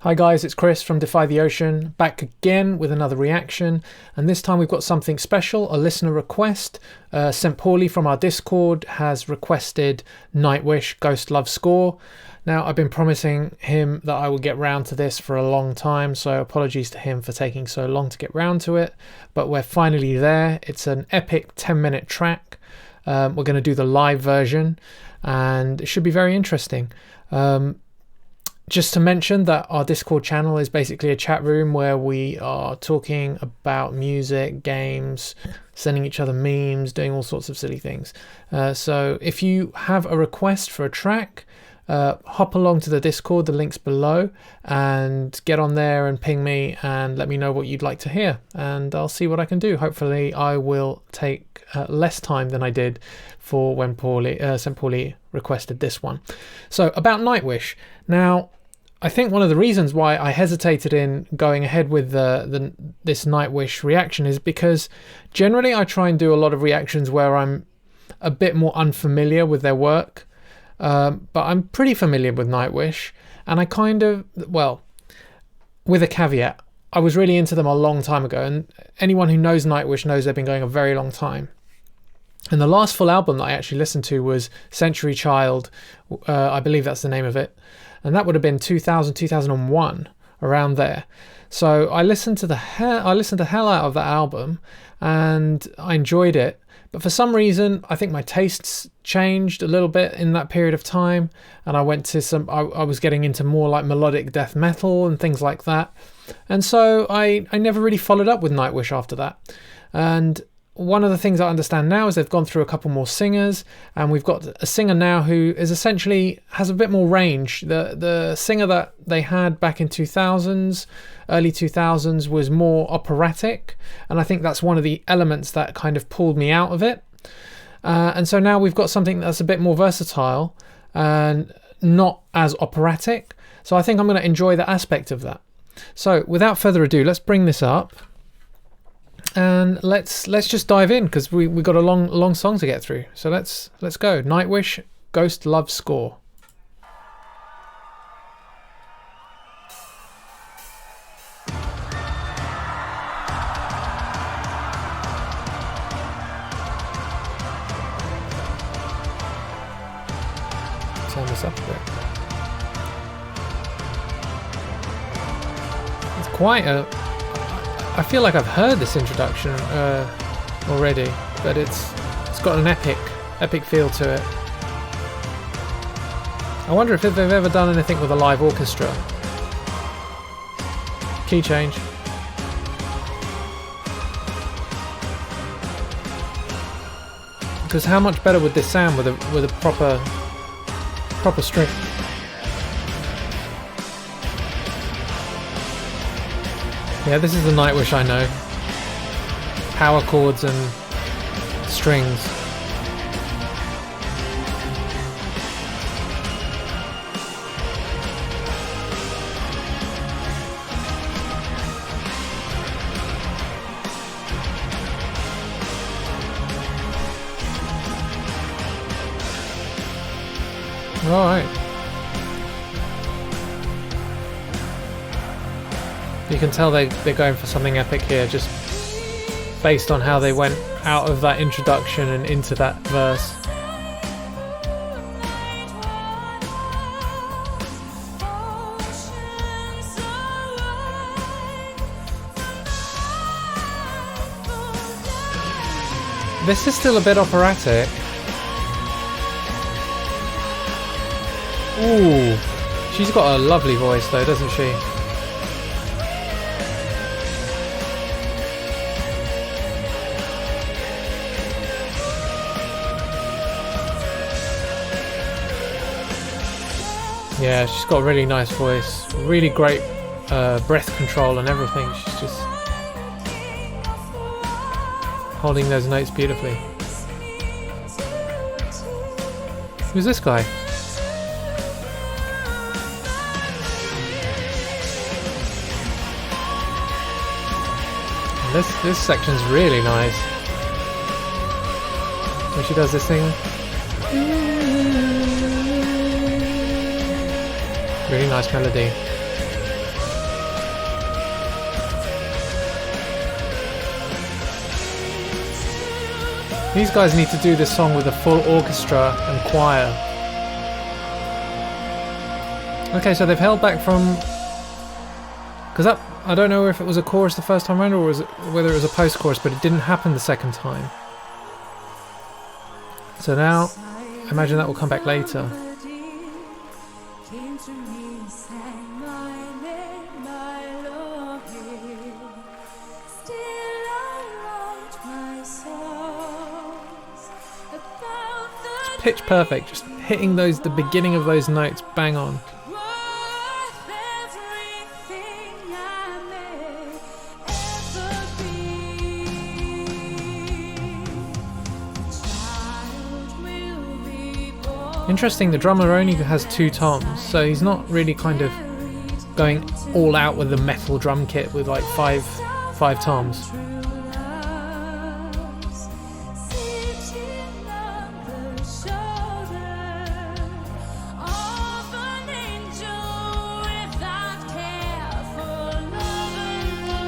Hi guys, it's Chris from Defy the Ocean, back again with another reaction, and this time we've got something special, a listener request. St. Paulie from our Discord has requested Nightwish Ghost Love Score. Now, I've been promising him that I will get round to this for a long time, so apologies to him for taking so long to get round to it, but we're finally there. It's an epic 10-minute track. We're going to do the live version, and it should be very interesting. Just to mention that our Discord channel is basically a chat room where we are talking about music, games, sending each other memes, doing all sorts of silly things. So if you have a request for a track, hop along to the Discord, the link's below, and get on there and ping me and let me know what you'd like to hear, and I'll see what I can do. Hopefully I will take less time than I did for when St. Paulie requested this one. So about Nightwish. Now, I think one of the reasons why I hesitated in going ahead with this Nightwish reaction is because generally I try and do a lot of reactions where I'm a bit more unfamiliar with their work, but I'm pretty familiar with Nightwish, and I kind of, well, with a caveat, I was really into them a long time ago, and anyone who knows Nightwish knows they've been going a very long time. And the last full album that I actually listened to was Century Child, I believe that's the name of it. And that would have been 2000, 2001, around there. So I listened to hell out of that album, and I enjoyed it. But for some reason, I think my tastes changed a little bit in that period of time, and I went to I was getting into more like melodic death metal and things like that. And so I never really followed up with Nightwish after that. And one of the things I understand now is they've gone through a couple more singers, and we've got a singer now who is essentially has a bit more range. The singer that they had back in 2000s, early 2000s, was more operatic, and I think that's one of the elements that kind of pulled me out of it. And so now we've got something that's a bit more versatile and not as operatic. So I think I'm going to enjoy the aspect of that. So without further ado, let's bring this up. And let's just dive in, because we got a long song to get through. So let's go. Nightwish Ghost Love Score. Turn this up a bit. It's quite a... I feel like I've heard this introduction already, but it's got an epic feel to it. I wonder if they've ever done anything with a live orchestra. Key change. Because how much better would this sound with a proper string? Yeah, this is the Nightwish I know. Power chords and strings. All right. You can tell they're going for something epic here, just based on how they went out of that introduction and into that verse. This is still a bit operatic. Ooh, she's got a lovely voice though, doesn't she? Yeah, she's got a really nice voice, really great breath control and everything. She's just holding those notes beautifully. Who's this guy? This section's really nice. When she does this thing. Really nice melody. These guys need to do this song with a full orchestra and choir. Okay, so they've held back from... Because that... I don't know if it was a chorus the first time around or whether it was a post-chorus, but it didn't happen the second time. So now, imagine that will come back later. It's pitch perfect, just hitting the beginning of those notes bang on. Interesting, the drummer only has 2 toms, so he's not really kind of going all out with the metal drum kit with like five toms.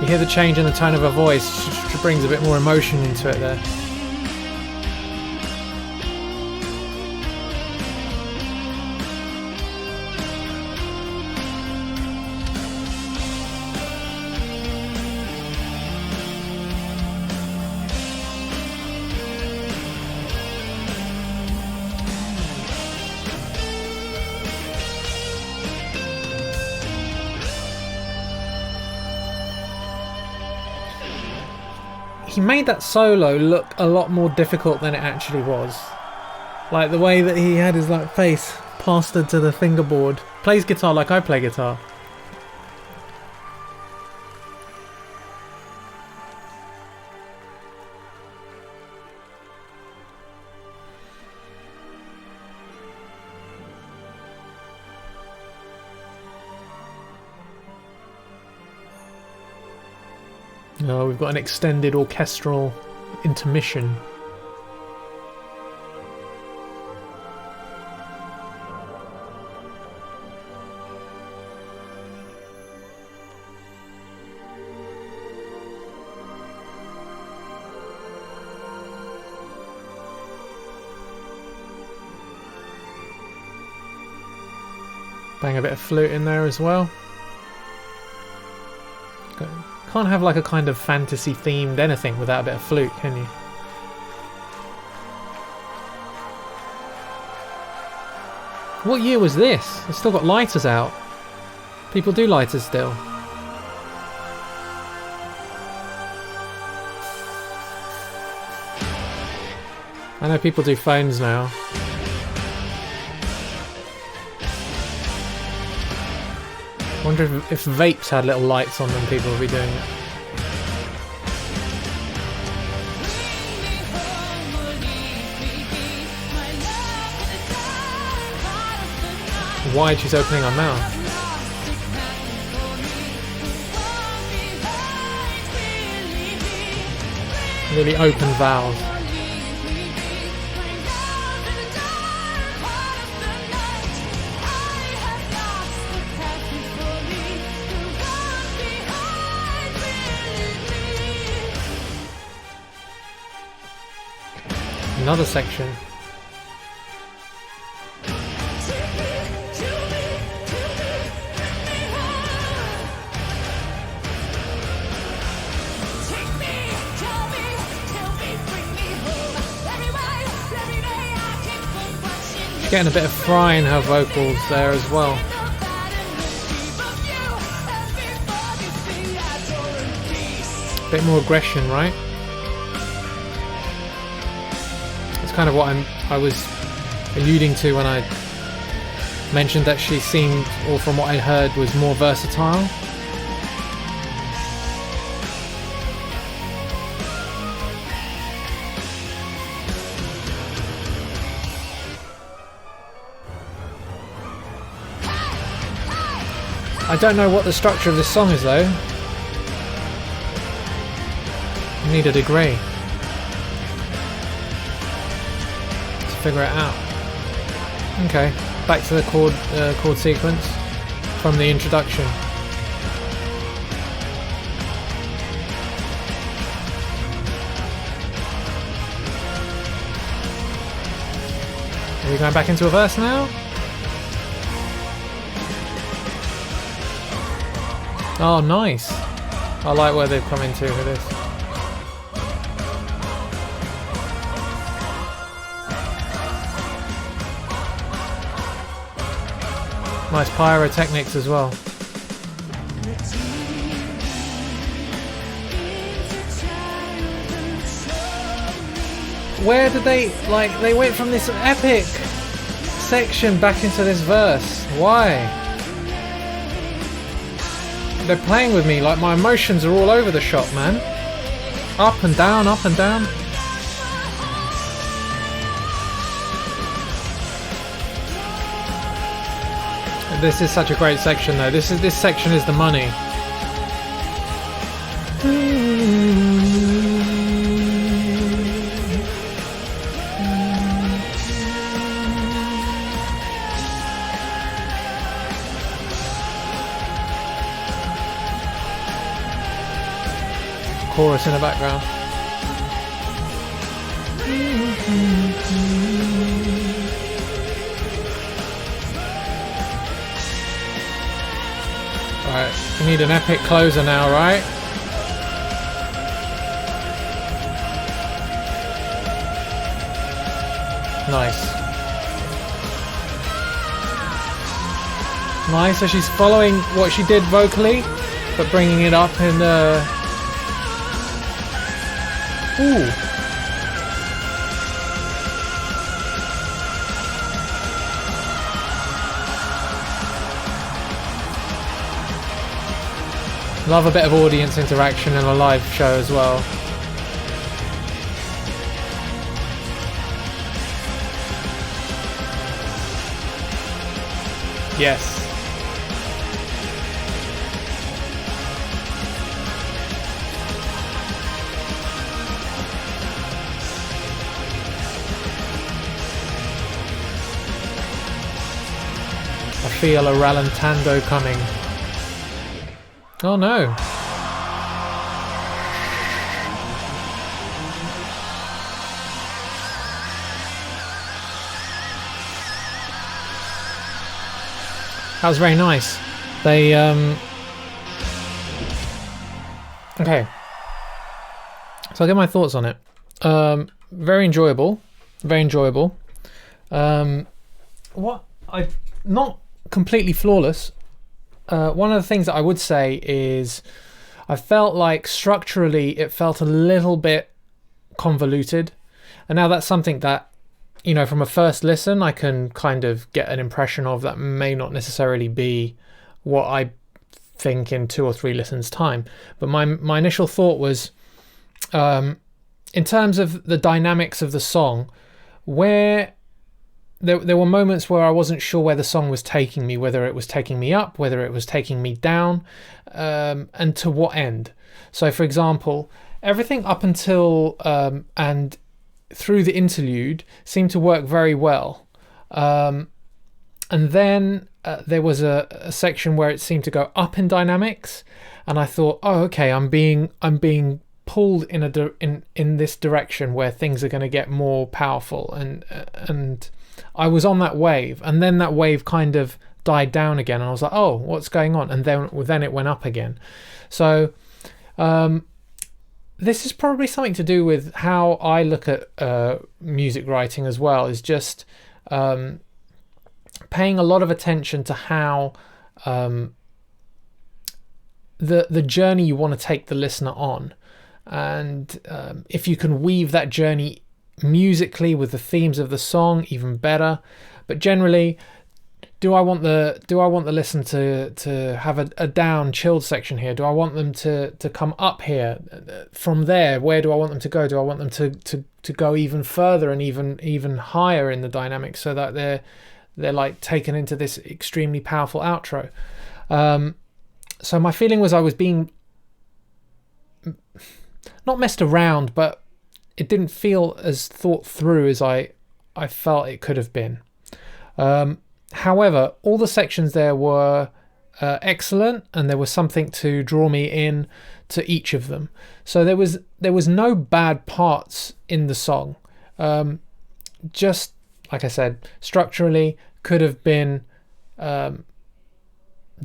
You hear the change in the tone of her voice, she brings a bit more emotion into it there. He made that solo look a lot more difficult than it actually was. Like the way that he had his like face plastered to the fingerboard. Plays guitar like I play guitar. Oh, we've got an extended orchestral intermission. Bang a bit of flute in there as well. Can't have like a kind of fantasy themed anything without a bit of flute, can you? What year was this? It's still got lighters out. People do lighters still. I know people do phones now. I wonder if vapes had little lights on them, people would be doing it. Wide she's opening her mouth. Really open vowels. Another section. She's getting a bit of fry in her vocals there as well. A bit more aggression, right? Kind of what I was alluding to when I mentioned that she seemed, or from what I heard, was more versatile. I don't know what the structure of this song is though. I need a degree. Figure it out. Okay, back to the chord sequence from the introduction. Are we going back into a verse now? Oh, nice. I like where they've come into with this. Nice pyrotechnics as well. Where did they went from this epic section back into this verse? Why? They're playing with me, like my emotions are all over the shop, man. Up and down, up and down. This is such a great section though. This section is the money. Chorus in the background. Alright, we need an epic closer now, right? Nice. Nice, so she's following what she did vocally, but bringing it up in the... Ooh. Love a bit of audience interaction in a live show as well. Yes. I feel a rallentando coming. Oh no. That was very nice. They okay. So I'll get my thoughts on it. Very enjoyable. Very enjoyable. Not completely flawless. One of the things that I would say is I felt like structurally it felt a little bit convoluted, and now that's something that, you know, from a first listen I can kind of get an impression of. That may not necessarily be what I think in 2 or 3 listens time, but my initial thought was, in terms of the dynamics of the song, where there were moments where I wasn't sure where the song was taking me, whether it was taking me up, whether it was taking me down, and to what end. So for example, everything up until and through the interlude seemed to work very well, and then there was a section where it seemed to go up in dynamics, and I thought, oh okay, I'm being pulled in this direction where things are going to get more powerful, and I was on that wave, and then that wave kind of died down again, and I was like, oh, what's going on? And then it went up again. So this is probably something to do with how I look at music writing as well, is just paying a lot of attention to how the journey you want to take the listener on, and if you can weave that journey musically with the themes of the song, even better. But generally, do I want the listener to have a down chilled section here? Do I want them to come up here? From there, where do I want them to go? Do I want them to go even further and even higher in the dynamics, so that they're like taken into this extremely powerful outro? So my feeling was I was being not messed around, but it didn't feel as thought through as I felt it could have been. However, all the sections there were excellent, and there was something to draw me in to each of them. So there was no bad parts in the song. Just like I said, structurally could have been done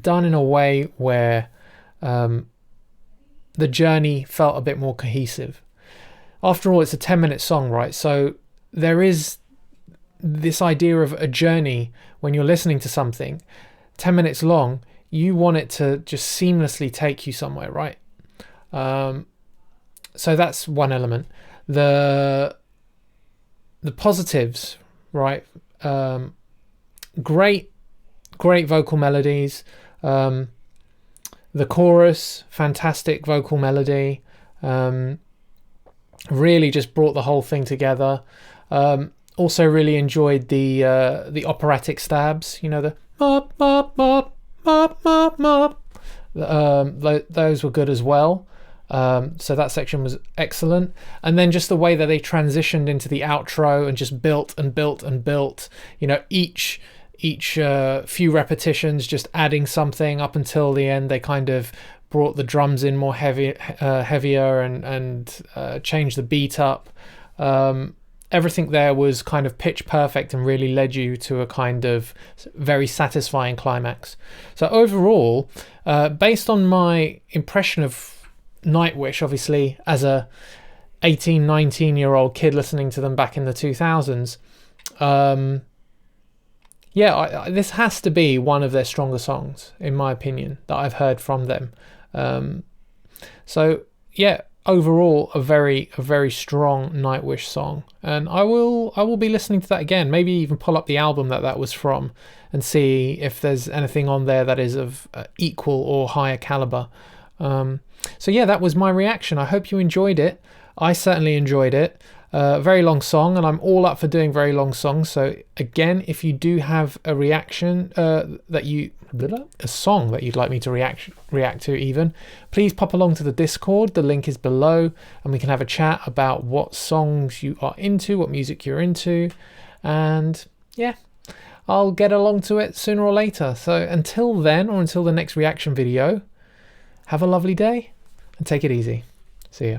in a way where the journey felt a bit more cohesive. After all, it's a 10-minute song, right? So there is this idea of a journey when you're listening to something 10 minutes long. You want it to just seamlessly take you somewhere, right? So that's one element. The positives, right? Great vocal melodies. The chorus, fantastic vocal melody. Really just brought the whole thing together. Also really enjoyed the operatic stabs. You know, the mop mop mop mop mop mop. Those were good as well. So that section was excellent. And then just the way that they transitioned into the outro and just built and built and built. You know, each few repetitions just adding something up until the end. They kind of brought the drums in more heavier and changed the beat up. Everything there was kind of pitch perfect and really led you to a kind of very satisfying climax. So overall, based on my impression of Nightwish, obviously as a 18, 19-year-old kid listening to them back in the 2000s, this has to be one of their stronger songs, in my opinion, that I've heard from them. So yeah, overall a very strong Nightwish song, and I will be listening to that again, maybe even pull up the album that was from and see if there's anything on there that is of equal or higher caliber. So yeah, that was my reaction. I hope you enjoyed it. I certainly enjoyed it. Very long song, and I'm all up for doing very long songs. So again, if you do have a reaction a song that you'd like me to react to even, please pop along to the Discord. The link is below, and we can have a chat about what songs you are into, what music you're into, and yeah, I'll get along to it sooner or later. So until then, or until the next reaction video, have a lovely day and take it easy. See ya.